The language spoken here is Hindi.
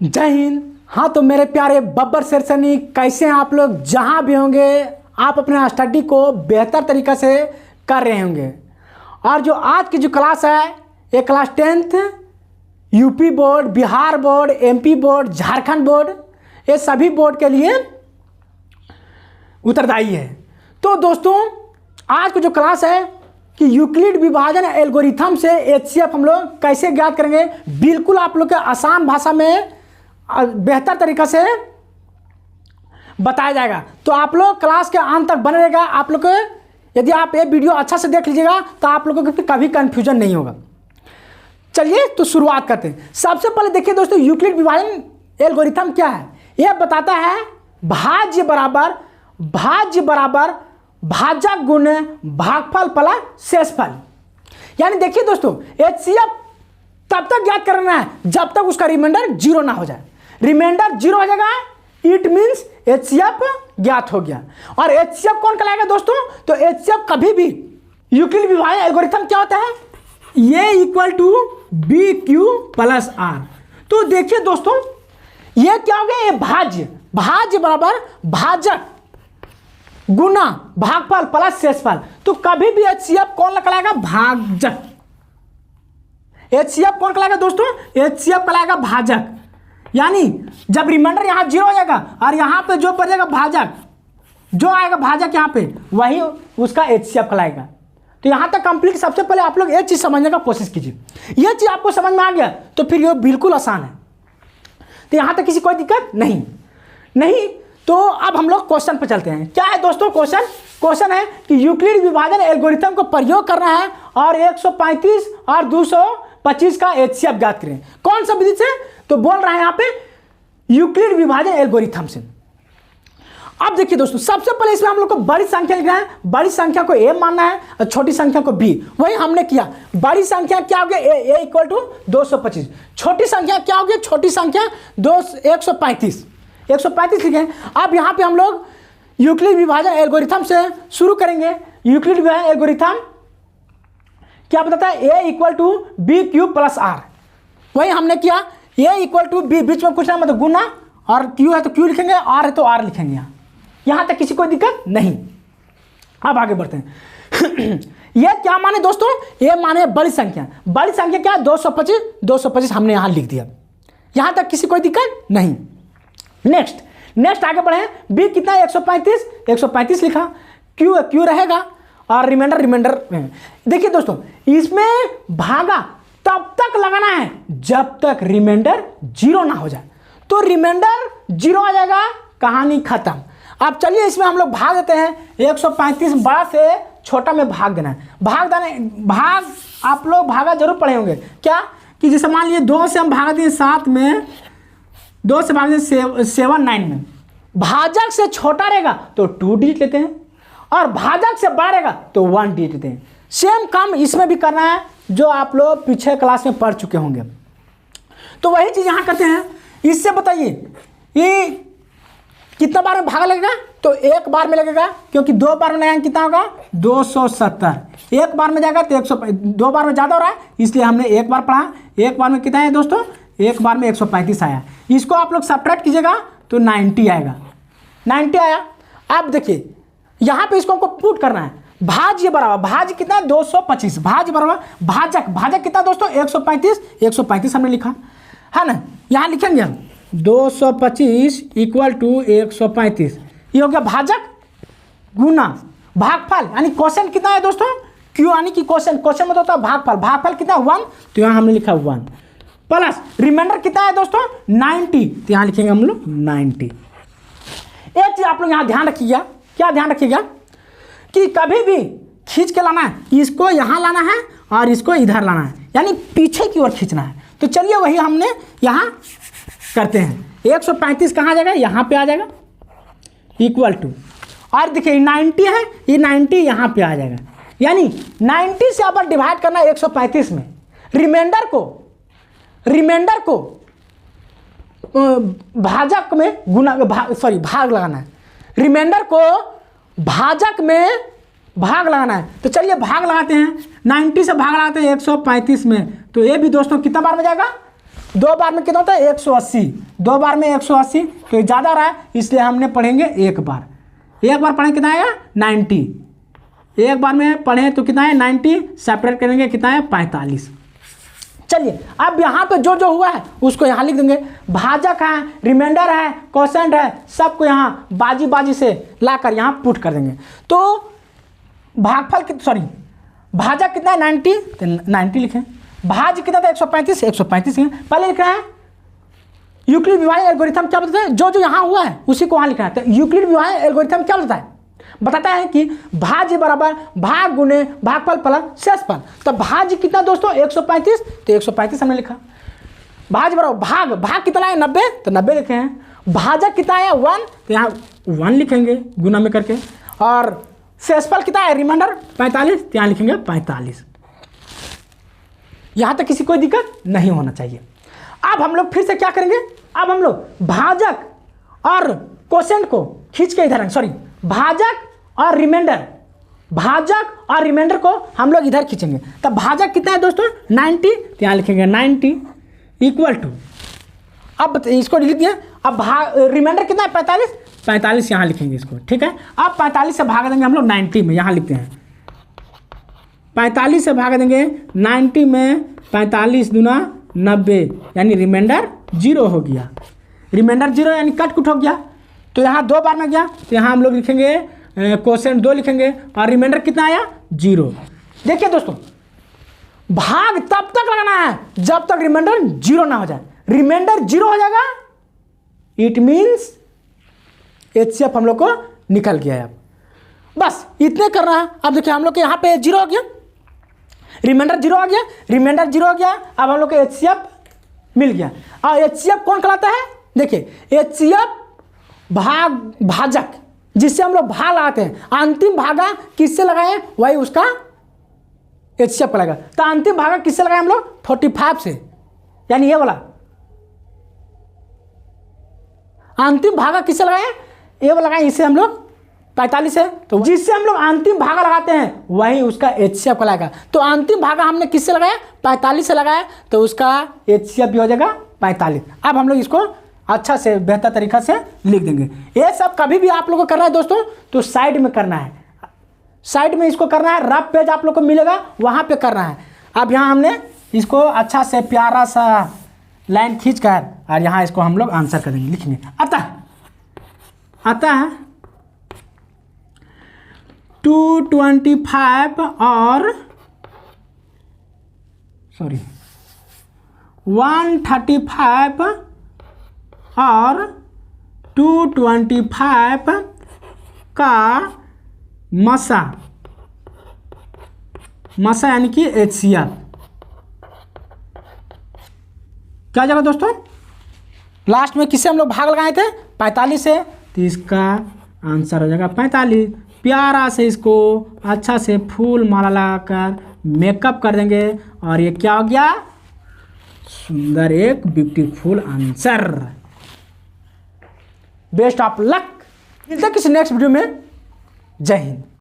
जय हिंद। हाँ तो मेरे प्यारे बब्बर शेर सैनिक, कैसे हैं आप लोग? जहाँ भी होंगे आप अपने स्टडी को बेहतर तरीक़े से कर रहे होंगे। और जो आज की जो क्लास है ये class 10th UP board, Bihar board, MP board, Jharkhand board, ये सभी बोर्ड के लिए उत्तरदायी है। तो दोस्तों आज की जो क्लास है कि यूक्लिड विभाजन एल्गोरिथम से एचसीएफ हम लोग कैसे ज्ञात करेंगे, बिल्कुल आप लोग के आसान भाषा में बेहतर तरीक़ा से बताया जाएगा। तो आप लोग क्लास के अंत तक बने रहेगा। आप लोग को यदि आप ये वीडियो अच्छा से देख लीजिएगा तो आप लोगों को कभी कन्फ्यूजन नहीं होगा। चलिए तो शुरुआत करते हैं। सबसे पहले देखिए दोस्तों, यूक्लिड विभाजन एल्गोरिथम क्या है? यह बताता है भाज्य बराबर भाजक गुण भागफल प्लस शेषफल। यानी देखिए दोस्तों, एचसीएफ तब तक ज्ञात करना है जब तक उसका रिमाइंडर जीरो ना हो जाए। रिमाइंडर जीरो हो जाएगा इट मीन्स एचसीएफ ज्ञात हो गया। और एचसीएफ कौन कहलाएगा दोस्तों? तो एचसीएफ कभी भी यूक्लिड विभाजन एल्गोरिथम क्या होता है, ये equal to B Q plus R. तो देखिए दोस्तों ये क्या हो गया, ये भाज्य बराबर भाजक गुना भागफल प्लस शेषफल। तो कभी भी एचसीएफ कौन कहलाएगा? भाजक। एचसीएफ कौन कहलाएगा दोस्तों? एचसीएफ कहलाएगा भाजक। यानी जब रिमाइंडर यहां जीरो हो जाएगा और यहां पे जो बचेगा भाजक, जो आएगा भाजक यहां पे, वही उसका एचसीएफ कहलाएगा। तो यहां तक कंप्लीट। सबसे पहले आप लोग एक चीज समझने का कोशिश कीजिए। यह चीज आपको समझ में आ गया तो फिर ये बिल्कुल आसान है। तो यहां तक किसी कोई दिक्कत नहीं। तो अब हम लोग क्वेश्चन पर चलते हैं। क्या है दोस्तों क्वेश्चन है कि यूक्लिड विभाजन एल्गोरिथम को प्रयोग करना है और 135 और 225 का एचसीएफ ज्ञात करें। कौन सा विधि से? तो बोल रहे हैं यहाँ पे यूक्लिड विभाजन एल्गोरिथम से। अब देखिए दोस्तों, सबसे पहले इसमें हम लोग को बड़ी संख्या लिखना है। बड़ी संख्या को ए मानना है और छोटी संख्या को बी। वही हमने किया। बड़ी संख्या क्या हो गया? ए इक्वल टू 225। छोटी संख्या क्या हो गया? छोटी संख्या 135 लिखे। अब यहाँ पे हम लोग यूक्लिड विभाजन एल्गोरिथम से शुरू करेंगे। यूक्लिड विभाजन एल्गोरिथम क्या बताता है? A equal to B Q plus R. वही हमने किया। ए इक्वल टू बी, बीच में कुछ ना मतलब गुना, और क्यू है तो क्यू लिखेंगे, आर है तो आर लिखेंगे। यहाँ तक किसी को दिक्कत नहीं। अब आगे बढ़ते हैं। ये क्या माने दोस्तों? ये माने बड़ी संख्या। बड़ी संख्या क्या है? 225 हमने यहाँ लिख दिया। यहाँ तक किसी कोई दिक्कत नहीं। नेक्स्ट आगे बढ़े। बी कितना है? 135 लिखा। क्यू रहेगा और रिमाइंडर में। देखिए दोस्तों, इसमें भागा तब तक लगाना है जब तक रिमाइंडर जीरो ना हो जाए। तो रिमाइंडर जीरो आ जाएगा, कहानी खत्म। अब चलिए इसमें हम लोग भाग देते हैं। 135 बड़ा से छोटा में भाग देना है। भाग आप लोग भागा जरूर पढ़े होंगे। क्या कि जैसे मान लीजिए 2 से हम भाग दिए 7 में, 2 से भाग दिए 7 9 में। भाजक से छोटा रहेगा तो 2 डिजिट लेते हैं और भाजक से बड़ा रहेगा तो 1 डिजिट लेते हैं। सेम काम इसमें भी करना है जो आप लोग पीछे क्लास में पढ़ चुके होंगे। तो वही चीज़ यहाँ करते हैं। इससे बताइए ये कितना बार में भागा लगेगा? तो एक बार में लगेगा, क्योंकि 2 बार में लगाएंगे कितना होगा? 270। एक बार में जाएगा तो 100। 2 बार में ज़्यादा हो रहा है इसलिए हमने एक बार पढ़ा। एक बार में कितना है दोस्तों? एक बार में 135 आया। इसको आप लोग सब्ट्रैक्ट कीजिएगा तो 90 आएगा। 90 आया। अब देखिए यहाँ पे इसको हमको पुट करना है। भाज्य बराबर भाज्य कितना है? 225। भाज्य बराबर भाजक कितना दोस्तों? 135 हमने लिखा है ना। यहाँ लिखेंगे हम 225 इक्वल टू 135। ये हो गया भाजक गुना भागफल। यानी क्वेश्चन कितना है दोस्तों? क्यों यानी कि क्वेश्चन मतलब होता है भागफल। भागफल कितना? 1। तो यहाँ हमने लिखा 1 प्लस रिमाइंडर कितना है दोस्तों? 90। तो यहाँ लिखेंगे हम लोग 90। एक चीज आप लोग यहाँ ध्यान रखिएगा। क्या ध्यान रखिएगा? कि कभी भी खींच के लाना है, इसको यहाँ लाना है और इसको इधर लाना है, यानी पीछे की ओर खींचना है। तो चलिए वही हमने यहाँ करते हैं। 135 कहाँ आ जाएगा? यहाँ पे आ जाएगा इक्वल टू, और देखिए 90 है, ये 90 यहाँ पे आ जाएगा। यानी 90 से अब डिवाइड करना है 135 में। रिमाइंडर को भाजक में भाग लगाना है। रिमाइंडर को भाजक में भाग लगाना है। तो चलिए भाग लगाते हैं। 90 से भाग लगाते हैं 135 में। तो ये भी दोस्तों कितना बार में जाएगा? 2 बार में कितना होता है 180, 2 बार में 180 तो ज़्यादा रहा है इसलिए हमने पढ़ेंगे एक बार पढ़ें कितना आएगा 90, एक बार में पढ़ें तो कितना है 90, सेपरेट करेंगे कितना है 45। चलिए अब यहाँ पे जो जो हुआ है उसको यहाँ लिख देंगे, भाजक है, रिमाइंडर है, क्वोशिएंट है, सबको यहाँ बाजी से लाकर यहाँ पुट कर देंगे। तो भागफल भाजक कितना है 90, तो 90 लिखें, भाज्य कितना था 135, 135 लिखें। पहले लिख रहे हैं यूक्लिड विभाजन एल्गोरिथम क्या बताता है, जो जो यहाँ हुआ है उसी को वहाँ लिखना है। तो यूक्लिड विभाजन एल्गोरिथम क्या बताता है कि भाज्य बराबर भाग गुने भागफल प्लस शेषफल। तो भाज्य कितना दोस्तों 135, तो 135 हमने लिखा। भाज्य बराबर भाग कितना है 90, तो 90 लिखे हैं। भाजक कितना है 1, तो यहाँ 1 लिखेंगे गुना में करके। और शेषफल कितना है रिमाइंडर 45, तो यहाँ लिखेंगे 45। यहाँ तक किसी कोई दिक्कत नहीं होना चाहिए। अब हम लोग फिर से क्या करेंगे, अब हम लोग भाजक और क्वोशिएंट को खींच के इधर, भाजक और रिमाइंडर को हम लोग इधर खींचेंगे। तब भाजक कितना है दोस्तों 90, तो यहाँ लिखेंगे 90 इक्वल टू, अब इसको लिख दिया। अब रिमाइंडर कितना है 45, 45 यहाँ लिखेंगे इसको, ठीक है। अब 45 से भाग देंगे हम लोग 90 में, यहाँ लिखते हैं 45 से भाग देंगे 90 में, 45 दूना 90 यानी रिमाइंडर 0 हो गया। रिमाइंडर 0 यानी कट कुट हो गया। तो यहाँ 2 बार में गया, तो यहाँ हम लोग लिखेंगे क्वोशिएंट 2 लिखेंगे और रिमाइंडर कितना आया 0। देखिए दोस्तों भाग तब तक लगाना है जब तक रिमाइंडर 0 ना हो जाए। रिमाइंडर 0 हो जाएगा इट मीन्स HCF हम लोग को निकल गया है। अब बस इतने करना है। अब देखिए हम लोग के यहाँ पे 0 हो गया, रिमाइंडर 0 हो गया, रिमाइंडर 0 हो गया। अब हम लोग को HCF मिल गया। और HCF कौन कहलाता है, देखिए HCF भाजक जिससे हम लोग भाग लगाते हैं, अंतिम भागा किससे लगाए वही उसका HCF लगेगा। तो अंतिम भागा किससे लगाए हम लोग 45 से, यानी ये वाला अंतिम भागा किससे लगाए, ये वाला लगाए इसे हम लोग 45 है। तो जिससे हम लोग अंतिम भागा लगाते हैं वही उसका HCF लगाएगा। तो अंतिम भागा हमने किससे लगाया 45 से लगाया, तो उसका HCF भी हो जाएगा 45। अब हम लोग इसको अच्छा से बेहतर तरीक़ा से लिख देंगे। ये सब कभी भी आप लोगों को करना है दोस्तों तो साइड में करना है, साइड में इसको करना है। रफ पेज आप लोग को मिलेगा वहाँ पे करना है। अब यहाँ हमने इसको अच्छा से प्यारा सा लाइन खींच कर और यहाँ इसको हम लोग आंसर करेंगे, लिखेंगे। अतः 225 और 135 और 225 का मसा यानी कि HCF क्या जगह दोस्तों, लास्ट में किससे हम लोग भाग लगाए थे 45 से, तो इसका आंसर हो जाएगा 45। प्यारा से इसको अच्छा से फूल माला लगाकर मेकअप कर देंगे और ये क्या हो गया, सुंदर एक beautiful answer. Best of luck. मिलते हैं किसी नेक्स्ट वीडियो में। जय हिंद।